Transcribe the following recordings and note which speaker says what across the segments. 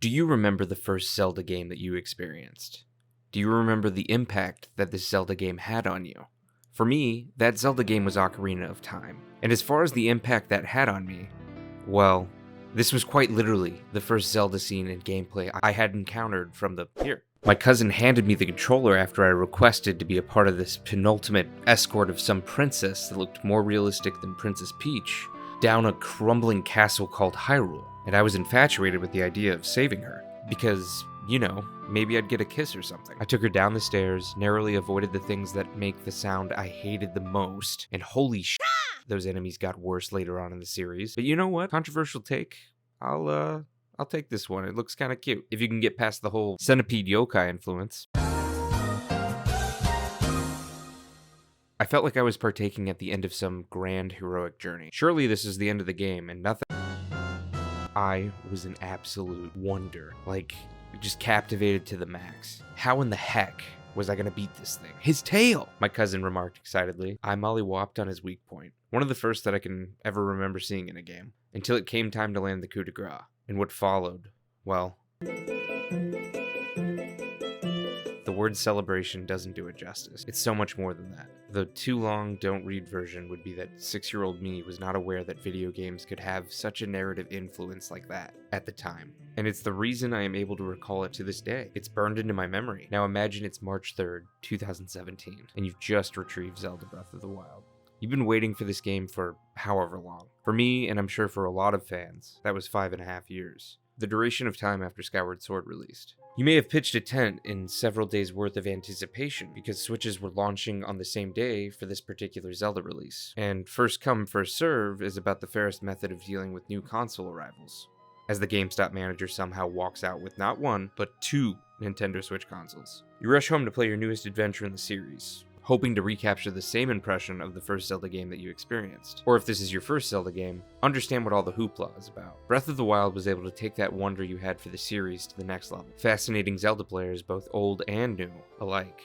Speaker 1: Do you remember the first Zelda game that you experienced? Do you remember the impact that this Zelda game had on you? For me, that Zelda game was Ocarina of Time. And as far as the impact that had on me, well, this was quite literally the first Zelda scene and gameplay I had encountered from the here. My cousin handed me the controller after I requested to be a part of this penultimate escort of some princess that looked more realistic than Princess Peach, down a crumbling castle called Hyrule, and I was infatuated with the idea of saving her, because, you know, maybe I'd get a kiss or something. I took her down the stairs, narrowly avoided the things that make the sound I hated the most, and holy shit, those enemies got worse later on in the series. But you know what? Controversial take. I'll take this one. It looks kind of cute, if you can get past the whole centipede yokai influence. I felt like I was partaking at the end of some grand heroic journey. Surely this is the end of the game, and nothing. I was an absolute wonder, like, just captivated to the max. How in the heck was I gonna beat this thing? His tail! My cousin remarked excitedly. I mollywopped on his weak point. One of the first that I can ever remember seeing in a game. Until it came time to land the coup de grace. And what followed, well, the word celebration doesn't do it justice. It's so much more than that. The too long don't read version would be that 6-year-old me was not aware that video games could have such a narrative influence like that at the time. And it's the reason I am able to recall it to this day. It's burned into my memory. Now imagine it's March 3rd, 2017, and you've just retrieved Zelda Breath of the Wild. You've been waiting for this game for however long. For me, and I'm sure for a lot of fans, that was 5.5 years. The duration of time after Skyward Sword released. You may have pitched a tent in several days worth of anticipation because Switches were launching on the same day for this particular Zelda release. And first come, first serve is about the fairest method of dealing with new console arrivals, as the GameStop manager somehow walks out with not one, but 2 Nintendo Switch consoles. You rush home to play your newest adventure in the series, hoping to recapture the same impression of the first Zelda game that you experienced. Or if this is your first Zelda game, understand what all the hoopla is about. Breath of the Wild was able to take that wonder you had for the series to the next level, fascinating Zelda players both old and new alike.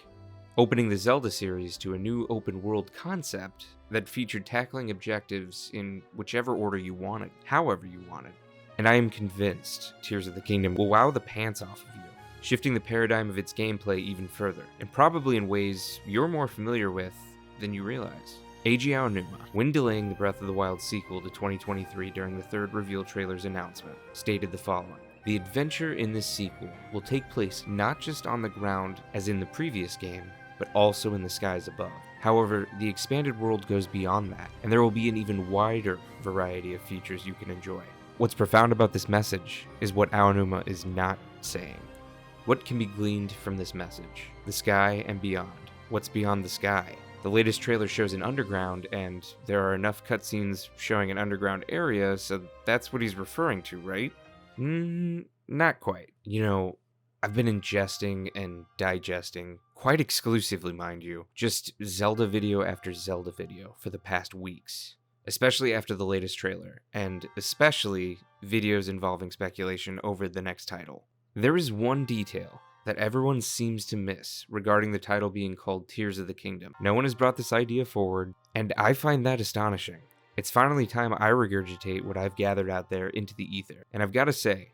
Speaker 1: Opening the Zelda series to a new open world concept that featured tackling objectives in whichever order you wanted, however you wanted. And I am convinced Tears of the Kingdom will wow the pants off of you, shifting the paradigm of its gameplay even further, and probably in ways you're more familiar with than you realize. Eiji Aonuma, when delaying the Breath of the Wild sequel to 2023 during the third reveal trailer's announcement, stated the following: "The adventure in this sequel will take place not just on the ground as in the previous game, but also in the skies above. However, the expanded world goes beyond that, and there will be an even wider variety of features you can enjoy." What's profound about this message is what Aonuma is not saying. What can be gleaned from this message? The sky and beyond. What's beyond the sky? The latest trailer shows an underground, and there are enough cutscenes showing an underground area, so that's what he's referring to, right? Not quite. You know, I've been ingesting and digesting, quite exclusively mind you, just Zelda video after Zelda video for the past weeks. Especially after the latest trailer, and especially videos involving speculation over the next title. There is one detail that everyone seems to miss regarding the title being called Tears of the Kingdom. No one has brought this idea forward, and I find that astonishing. It's finally time I regurgitate what I've gathered out there into the ether, and I've got to say,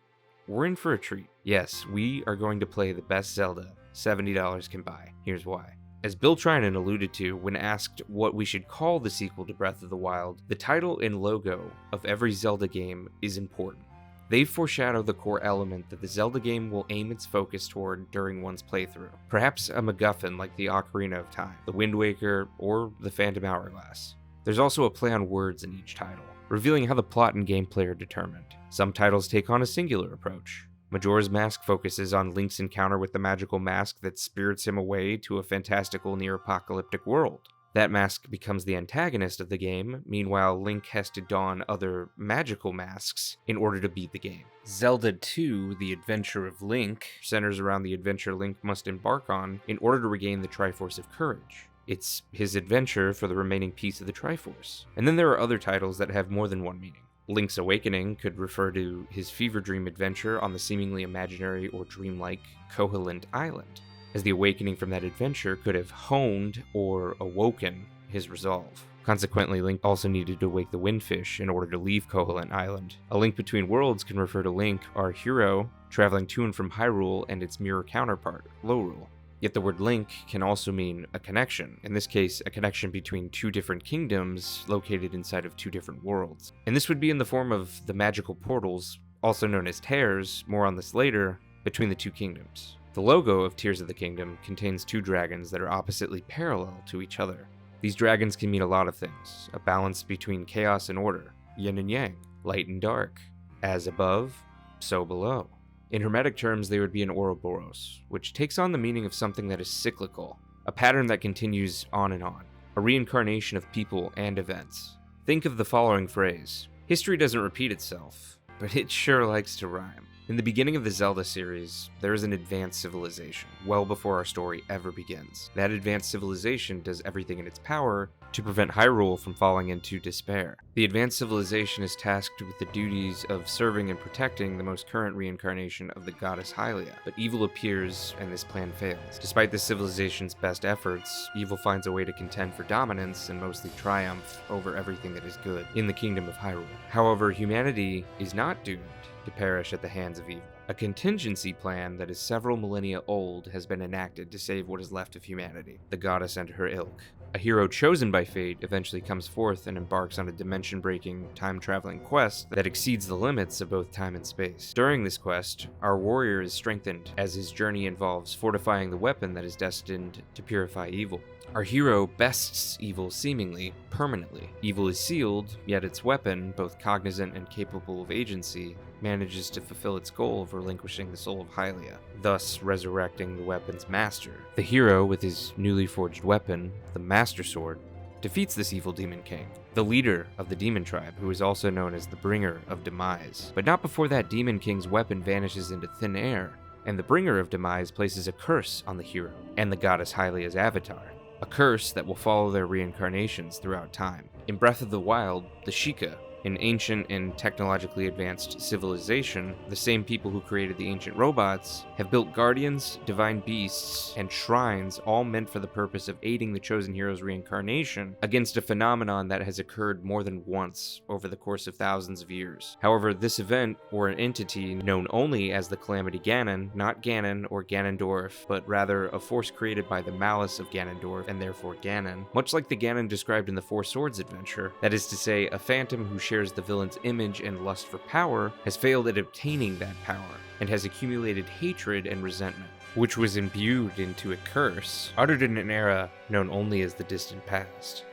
Speaker 1: we're in for a treat. Yes, we are going to play the best Zelda $70 can buy. Here's why. As Bill Trinan alluded to when asked what we should call the sequel to Breath of the Wild, the title and logo of every Zelda game is important. They foreshadow the core element that the Zelda game will aim its focus toward during one's playthrough. Perhaps a MacGuffin like the Ocarina of Time, the Wind Waker, or the Phantom Hourglass. There's also a play on words in each title, revealing how the plot and gameplay are determined. Some titles take on a singular approach. Majora's Mask focuses on Link's encounter with the magical mask that spirits him away to a fantastical near-apocalyptic world. That mask becomes the antagonist of the game, meanwhile Link has to don other magical masks in order to beat the game. Zelda 2, The Adventure of Link, centers around the adventure Link must embark on in order to regain the Triforce of Courage. It's his adventure for the remaining piece of the Triforce. And then there are other titles that have more than one meaning. Link's Awakening could refer to his fever dream adventure on the seemingly imaginary or dreamlike Koholint Island, as the awakening from that adventure could have honed or awoken his resolve. Consequently, Link also needed to wake the Windfish in order to leave Koholint Island. A Link Between Worlds can refer to Link, our hero, traveling to and from Hyrule and its mirror counterpart, Lorule. Yet the word link can also mean a connection, in this case, a connection between two different kingdoms located inside of two different worlds. And this would be in the form of the magical portals, also known as tears, more on this later, between the two kingdoms. The logo of Tears of the Kingdom contains two dragons that are oppositely parallel to each other. These dragons can mean a lot of things, a balance between chaos and order, yin and yang, light and dark, as above, so below. In Hermetic terms, they would be an Ouroboros, which takes on the meaning of something that is cyclical, a pattern that continues on and on, a reincarnation of people and events. Think of the following phrase: history doesn't repeat itself, but it sure likes to rhyme. In the beginning of the Zelda series, there is an advanced civilization, well before our story ever begins. That advanced civilization does everything in its power to prevent Hyrule from falling into despair. The advanced civilization is tasked with the duties of serving and protecting the most current reincarnation of the goddess Hylia, but evil appears and this plan fails. Despite the civilization's best efforts, evil finds a way to contend for dominance and mostly triumph over everything that is good in the kingdom of Hyrule. However, humanity is not doomed to perish at the hands of evil. A contingency plan that is several millennia old has been enacted to save what is left of humanity, the goddess and her ilk. A hero chosen by fate eventually comes forth and embarks on a dimension-breaking, time-traveling quest that exceeds the limits of both time and space. During this quest, our warrior is strengthened as his journey involves fortifying the weapon that is destined to purify evil. Our hero bests evil seemingly permanently. Evil is sealed, yet its weapon, both cognizant and capable of agency, manages to fulfill its goal of relinquishing the soul of Hylia, thus resurrecting the weapon's master. The hero, with his newly forged weapon, the Master Sword, defeats this evil Demon King, the leader of the Demon Tribe, who is also known as the Bringer of Demise. But not before that Demon King's weapon vanishes into thin air, and the Bringer of Demise places a curse on the hero and the goddess Hylia's avatar. A curse that will follow their reincarnations throughout time. In Breath of the Wild, the Sheikah, an ancient and technologically advanced civilization, the same people who created the ancient robots, have built guardians, divine beasts, and shrines, all meant for the purpose of aiding the chosen hero's reincarnation against a phenomenon that has occurred more than once over the course of thousands of years. However, this event, or an entity known only as the Calamity Ganon, not Ganon or Ganondorf, but rather a force created by the malice of Ganondorf and therefore Ganon, much like the Ganon described in the Four Swords adventure, that is to say, a phantom who shares the villain's image and lust for power, has failed at obtaining that power, and has accumulated hatred and resentment, which was imbued into a curse, uttered in an era known only as the distant past.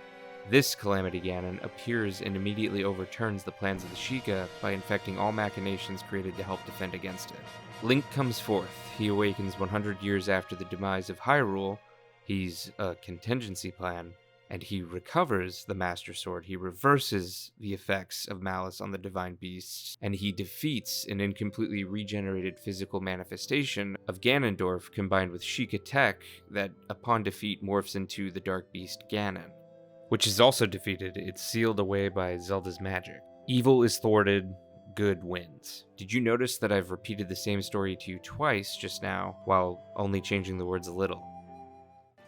Speaker 1: This Calamity Ganon appears and immediately overturns the plans of the Sheikah by infecting all machinations created to help defend against it. Link comes forth. He awakens 100 years after the demise of Hyrule. He's a contingency plan, and he recovers the Master Sword. He reverses the effects of malice on the divine beasts, and he defeats an incompletely regenerated physical manifestation of Ganondorf combined with Sheikah tech that, upon defeat, morphs into the dark beast Ganon, which is also defeated. It's sealed away by Zelda's magic. Evil is thwarted, good wins. Did you notice that I've repeated the same story to you twice just now, while only changing the words a little?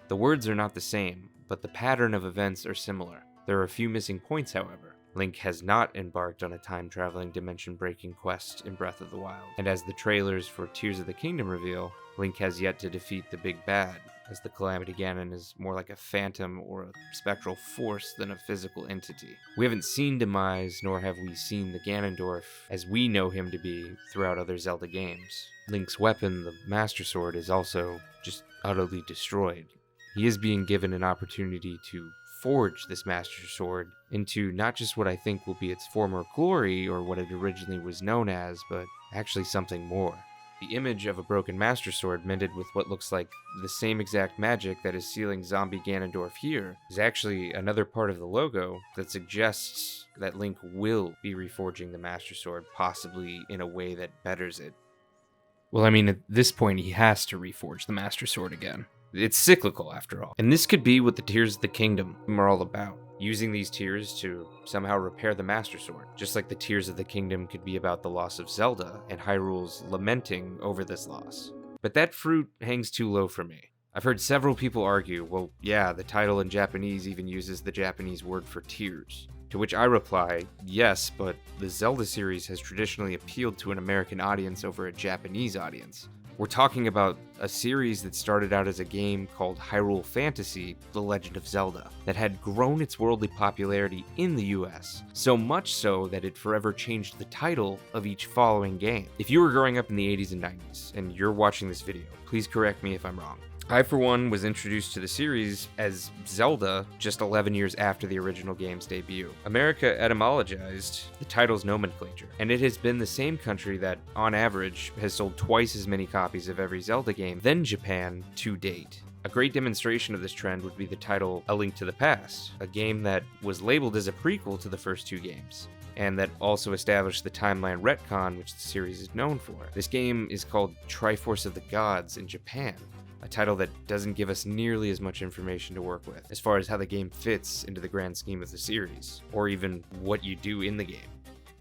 Speaker 1: The words are not the same, but the pattern of events are similar. There are a few missing points, however. Link has not embarked on a time-traveling, dimension-breaking quest in Breath of the Wild, and as the trailers for Tears of the Kingdom reveal, Link has yet to defeat the Big Bad, as the Calamity Ganon is more like a phantom or a spectral force than a physical entity. We haven't seen Demise, nor have we seen the Ganondorf as we know him to be throughout other Zelda games. Link's weapon, the Master Sword, is also just utterly destroyed. He is being given an opportunity to forge this Master Sword into not just what I think will be its former glory or what it originally was known as, but actually something more. The image of a broken Master Sword mended with what looks like the same exact magic that is sealing zombie Ganondorf here is actually another part of the logo that suggests that Link will be reforging the Master Sword, possibly in a way that betters it. Well, I mean, at this point he has to reforge the Master Sword again. It's cyclical, after all. And this could be what the Tears of the Kingdom are all about. Using these tears to somehow repair the Master Sword. Just like the Tears of the Kingdom could be about the loss of Zelda, and Hyrule's lamenting over this loss. But that fruit hangs too low for me. I've heard several people argue, well, yeah, the title in Japanese even uses the Japanese word for tears. To which I reply, yes, but the Zelda series has traditionally appealed to an American audience over a Japanese audience. We're talking about a series that started out as a game called Hyrule Fantasy: The Legend of Zelda, that had grown its worldly popularity in the US, so much so that it forever changed the title of each following game. If you were growing up in the 80s and 90s, and you're watching this video, please correct me if I'm wrong. I, for one, was introduced to the series as Zelda just 11 years after the original game's debut. America etymologized the title's nomenclature, and it has been the same country that, on average, has sold twice as many copies of every Zelda game than Japan to date. A great demonstration of this trend would be the title A Link to the Past, a game that was labeled as a prequel to the first two games, and that also established the timeline retcon which the series is known for. This game is called Triforce of the Gods in Japan, a title that doesn't give us nearly as much information to work with, as far as how the game fits into the grand scheme of the series, or even what you do in the game.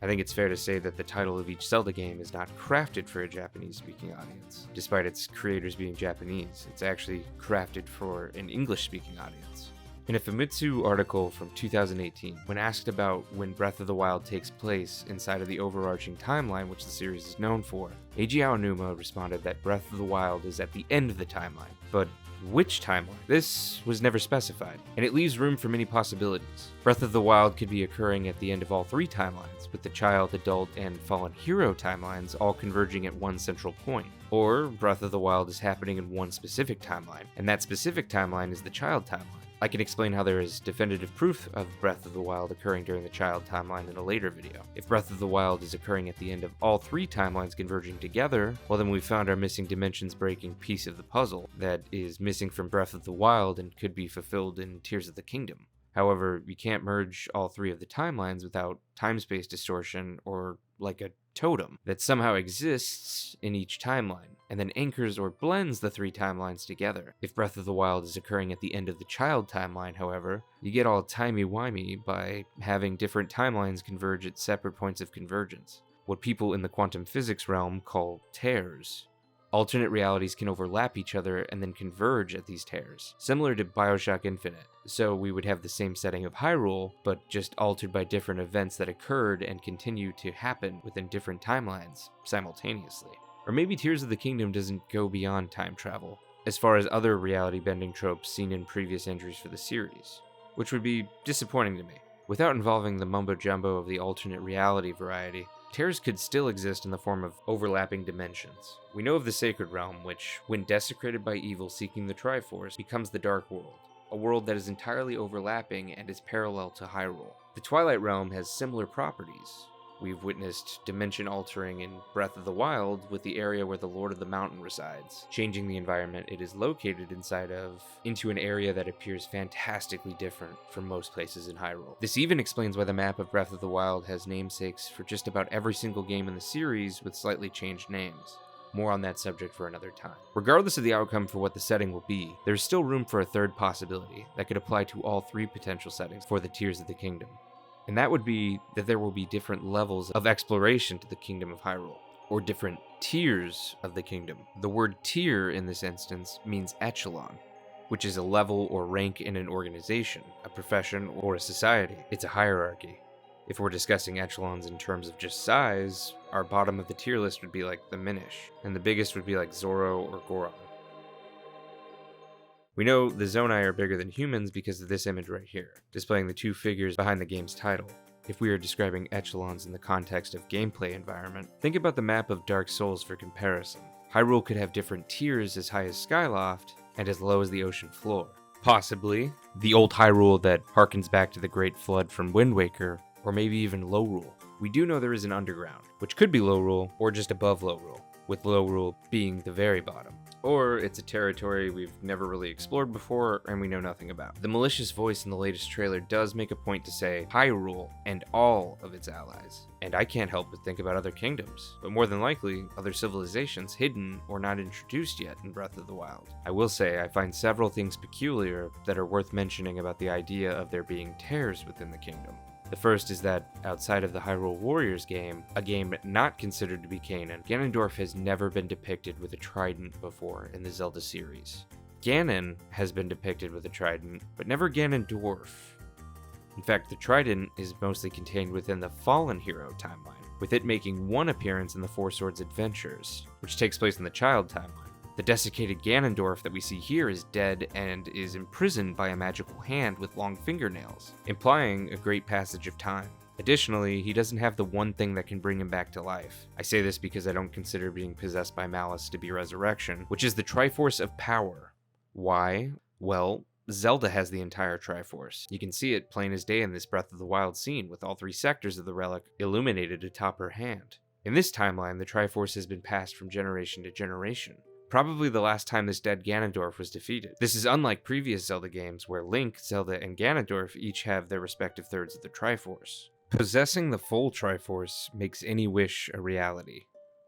Speaker 1: I think it's fair to say that the title of each Zelda game is not crafted for a Japanese-speaking audience. Despite its creators being Japanese, it's actually crafted for an English-speaking audience. In a Famitsu article from 2018, when asked about when Breath of the Wild takes place inside of the overarching timeline which the series is known for, Eiji Aonuma responded that Breath of the Wild is at the end of the timeline. But which timeline? This was never specified, and it leaves room for many possibilities. Breath of the Wild could be occurring at the end of all three timelines, with the child, adult, and fallen hero timelines all converging at one central point. Or Breath of the Wild is happening in one specific timeline, and that specific timeline is the child timeline. I can explain how there is definitive proof of Breath of the Wild occurring during the child timeline in a later video. If Breath of the Wild is occurring at the end of all three timelines converging together, well then we've found our missing dimensions breaking piece of the puzzle that is missing from Breath of the Wild and could be fulfilled in Tears of the Kingdom. However, you can't merge all three of the timelines without time-space distortion or like a totem that somehow exists in each timeline, and then anchors or blends the three timelines together. If Breath of the Wild is occurring at the end of the child timeline, however, you get all timey-wimey by having different timelines converge at separate points of convergence, what people in the quantum physics realm call tears. Alternate realities can overlap each other and then converge at these tears, similar to BioShock Infinite. So we would have the same setting of Hyrule, but just altered by different events that occurred and continue to happen within different timelines simultaneously. Or maybe Tears of the Kingdom doesn't go beyond time travel, as far as other reality-bending tropes seen in previous entries for the series, which would be disappointing to me. Without involving the mumbo-jumbo of the alternate reality variety, tears could still exist in the form of overlapping dimensions. We know of the Sacred Realm, which, when desecrated by evil seeking the Triforce, becomes the Dark World, a world that is entirely overlapping and is parallel to Hyrule. The Twilight Realm has similar properties. We've witnessed dimension altering in Breath of the Wild with the area where the Lord of the Mountain resides, changing the environment it is located inside of into an area that appears fantastically different from most places in Hyrule. This even explains why the map of Breath of the Wild has namesakes for just about every single game in the series with slightly changed names. More on that subject for another time. Regardless of the outcome for what the setting will be, there's still room for a third possibility that could apply to all three potential settings for the Tears of the Kingdom. And that would be that there will be different levels of exploration to the Kingdom of Hyrule, or different tiers of the kingdom. The word tier in this instance means echelon, which is a level or rank in an organization, a profession, or a society. It's a hierarchy. If we're discussing echelons in terms of just size, our bottom of the tier list would be like the Minish, and the biggest would be like Zoro or Goron. We know the Zonai are bigger than humans because of this image right here, displaying the two figures behind the game's title. If we are describing echelons in the context of gameplay environment, think about the map of Dark Souls for comparison. Hyrule could have different tiers as high as Skyloft and as low as the ocean floor. Possibly the old Hyrule that harkens back to the Great Flood from Wind Waker, or maybe even Lorule. We do know there is an underground, which could be Lorule or just above Lorule, with Lorule being the very bottom. Or it's a territory we've never really explored before and we know nothing about. The malicious voice in the latest trailer does make a point to say Hyrule and all of its allies. And I can't help but think about other kingdoms, but more than likely, other civilizations hidden or not introduced yet in Breath of the Wild. I will say I find several things peculiar that are worth mentioning about the idea of there being tears within the kingdom. The first is that, outside of the Hyrule Warriors game, a game not considered to be canon, Ganondorf has never been depicted with a trident before in the Zelda series. Ganon has been depicted with a trident, but never Ganondorf. In fact, the trident is mostly contained within the Fallen Hero timeline, with it making one appearance in the Four Swords Adventures, which takes place in the Child timeline. The desiccated Ganondorf that we see here is dead and is imprisoned by a magical hand with long fingernails, implying a great passage of time. Additionally, he doesn't have the one thing that can bring him back to life. I say this because I don't consider being possessed by malice to be resurrection, which is the Triforce of Power. Why? Well, Zelda has the entire Triforce. You can see it plain as day in this Breath of the Wild scene, with all 3 sectors of the relic illuminated atop her hand. In this timeline, the Triforce has been passed from generation to generation, probably the last time this dead Ganondorf was defeated. This is unlike previous Zelda games where Link, Zelda, and Ganondorf each have their respective thirds of the Triforce. Possessing the full Triforce makes any wish a reality.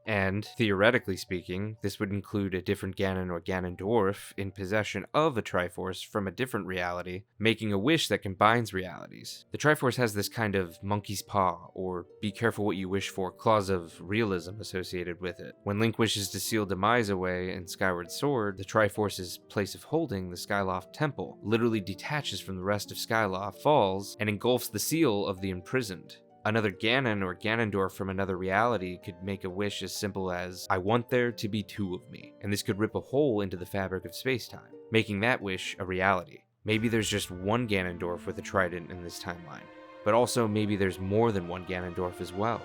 Speaker 1: And, theoretically speaking, this would include a different Ganon or Ganondorf in possession of a Triforce from a different reality, making a wish that combines realities. The Triforce has this kind of monkey's paw, or be careful what you wish for clause of realism associated with it. When Link wishes to seal Demise away in Skyward Sword, the Triforce's place of holding, the Skyloft Temple, literally detaches from the rest of Skyloft, falls, and engulfs the seal of the imprisoned. Another Ganon or Ganondorf from another reality could make a wish as simple as, I want there to be 2 of me, and this could rip a hole into the fabric of space-time, making that wish a reality. Maybe there's just one Ganondorf with a trident in this timeline, but also maybe there's more than one Ganondorf as well.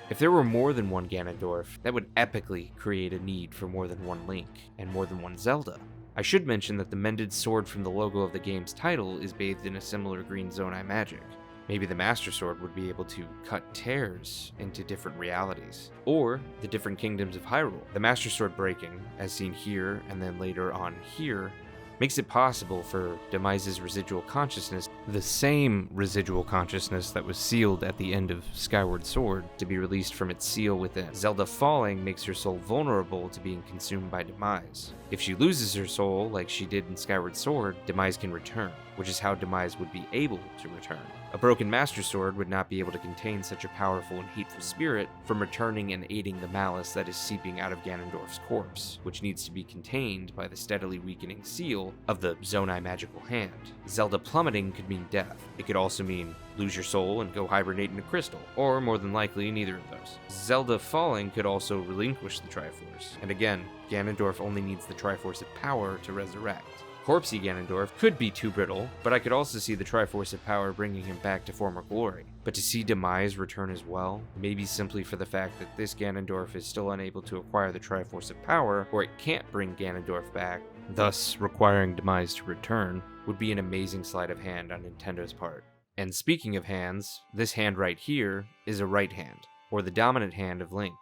Speaker 1: If there were more than one Ganondorf, that would epically create a need for more than one Link, and more than one Zelda. I should mention that the mended sword from the logo of the game's title is bathed in a similar green Zonai magic. Maybe the Master Sword would be able to cut tears into different realities, or the different kingdoms of Hyrule. The Master Sword breaking, as seen here and then later on here, makes it possible for Demise's residual consciousness, the same residual consciousness that was sealed at the end of Skyward Sword, to be released from its seal within. Zelda falling makes her soul vulnerable to being consumed by Demise. If she loses her soul, like she did in Skyward Sword, Demise can return, which is how Demise would be able to return. A broken Master Sword would not be able to contain such a powerful and hateful spirit from returning and aiding the malice that is seeping out of Ganondorf's corpse, which needs to be contained by the steadily weakening seal of the Zonai magical hand. Zelda plummeting could mean death. It could also mean lose your soul and go hibernate in a crystal, or more than likely neither of those. Zelda falling could also relinquish the Triforce, and again, Ganondorf only needs the Triforce of Power to resurrect. Corpsey Ganondorf could be too brittle, but I could also see the Triforce of Power bringing him back to former glory. But to see Demise return as well, maybe simply for the fact that this Ganondorf is still unable to acquire the Triforce of Power, or it can't bring Ganondorf back, thus requiring Demise to return, would be an amazing sleight of hand on Nintendo's part. And speaking of hands, this hand right here is a right hand, or the dominant hand of Link.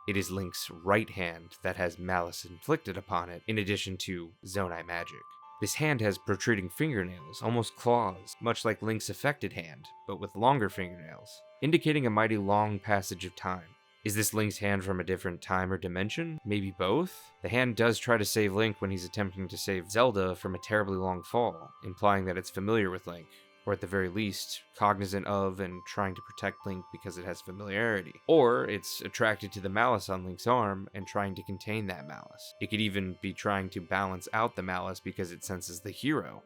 Speaker 1: It is Link's right hand that has malice inflicted upon it, in addition to Zonai magic. This hand has protruding fingernails, almost claws, much like Link's affected hand, but with longer fingernails, indicating a mighty long passage of time. Is this Link's hand from a different time or dimension? Maybe both? The hand does try to save Link when he's attempting to save Zelda from a terribly long fall, implying that it's familiar with Link, or at the very least, cognizant of and trying to protect Link because it has familiarity. Or it's attracted to the malice on Link's arm and trying to contain that malice. It could even be trying to balance out the malice because it senses the hero.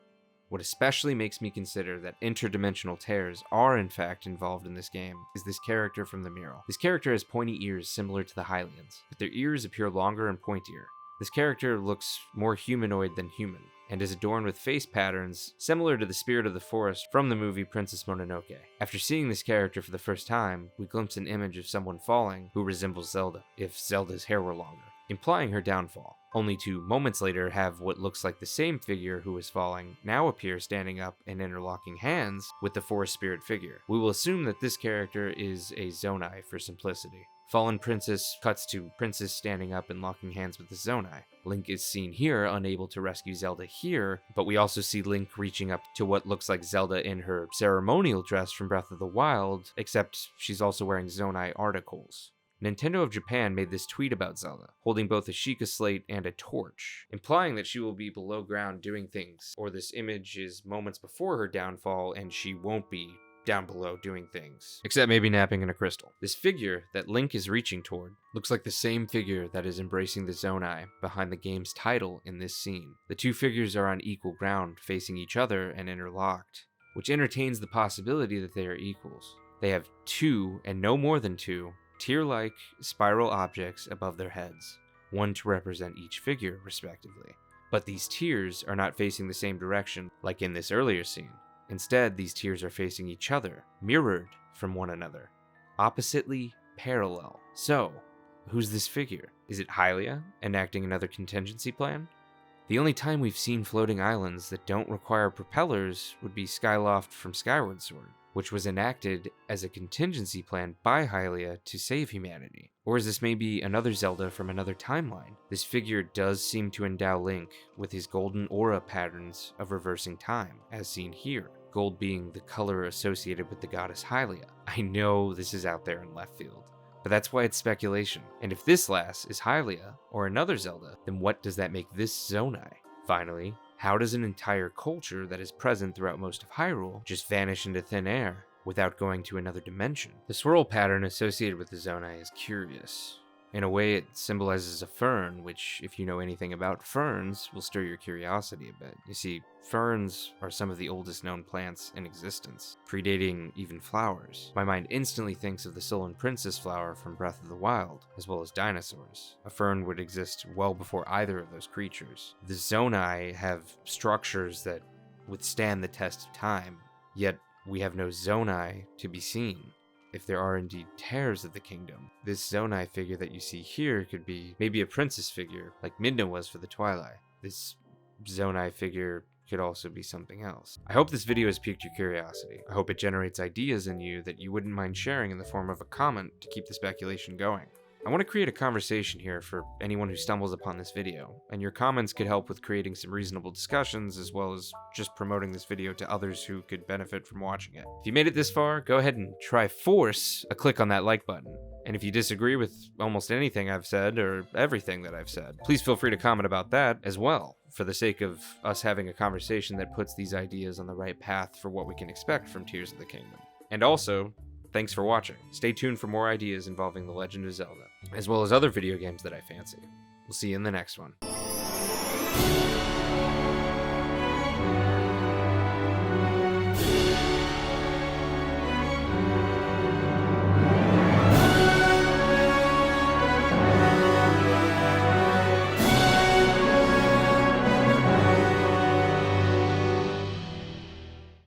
Speaker 1: What especially makes me consider that interdimensional tears are in fact involved in this game is this character from the mural. This character has pointy ears similar to the Hylians, but their ears appear longer and pointier. This character looks more humanoid than human, and is adorned with face patterns similar to the spirit of the forest from the movie Princess Mononoke. After seeing this character for the first time, we glimpse an image of someone falling who resembles Zelda, if Zelda's hair were longer, implying her downfall, only to moments later have what looks like the same figure who was falling now appear standing up and interlocking hands with the forest spirit figure. We will assume that this character is a Zonai for simplicity. Fallen Princess cuts to Princess standing up and locking hands with the Zonai. Link is seen here unable to rescue Zelda here, but we also see Link reaching up to what looks like Zelda in her ceremonial dress from Breath of the Wild, except she's also wearing Zonai articles. Nintendo of Japan made this tweet about Zelda, holding both a Sheikah slate and a torch, implying that she will be below ground doing things, or this image is moments before her downfall and she won't be down below doing things, except maybe napping in a crystal. This figure that Link is reaching toward looks like the same figure that is embracing the Zonai behind the game's title in this scene. The two figures are on equal ground, facing each other and interlocked. which entertains the possibility that they are equals. They have 2, and no more than 2, tier-like spiral objects above their heads, one to represent each figure, respectively. But these tiers are not facing the same direction like in this earlier scene. Instead, these tiers are facing each other, mirrored from one another, oppositely parallel. So, who's this figure? Is it Hylia, enacting another contingency plan? The only time we've seen floating islands that don't require propellers would be Skyloft from Skyward Sword, which was enacted as a contingency plan by Hylia to save humanity. Or is this maybe another Zelda from another timeline? This figure does seem to endow Link with his golden aura patterns of reversing time, as seen here, gold being the color associated with the goddess Hylia. I know this is out there in left field, but that's why it's speculation. And if this last is Hylia, or another Zelda, then what does that make this Zonai? Finally, how does an entire culture that is present throughout most of Hyrule just vanish into thin air without going to another dimension? The swirl pattern associated with the Zonai is curious. In a way, it symbolizes a fern, which, if you know anything about ferns, will stir your curiosity a bit. You see, ferns are some of the oldest known plants in existence, predating even flowers. My mind instantly thinks of the Sullen Princess flower from Breath of the Wild, as well as dinosaurs. A fern would exist well before either of those creatures. The Zonai have structures that withstand the test of time, yet we have no Zonai to be seen. If there are indeed tears of the kingdom, this Zonai figure that you see here could be maybe a princess figure, like Midna was for the Twilight. This Zonai figure could also be something else. I hope this video has piqued your curiosity. I hope it generates ideas in you that you wouldn't mind sharing in the form of a comment to keep the speculation going. I want to create a conversation here for anyone who stumbles upon this video, and your comments could help with creating some reasonable discussions as well as just promoting this video to others who could benefit from watching it. If you made it this far, go ahead and force a click on that like button. And if you disagree with almost anything I've said or everything that I've said, please feel free to comment about that as well, for the sake of us having a conversation that puts these ideas on the right path for what we can expect from Tears of the Kingdom. And also, thanks for watching. Stay tuned for more ideas involving The Legend of Zelda, as well as other video games that I fancy. We'll see you in the next one.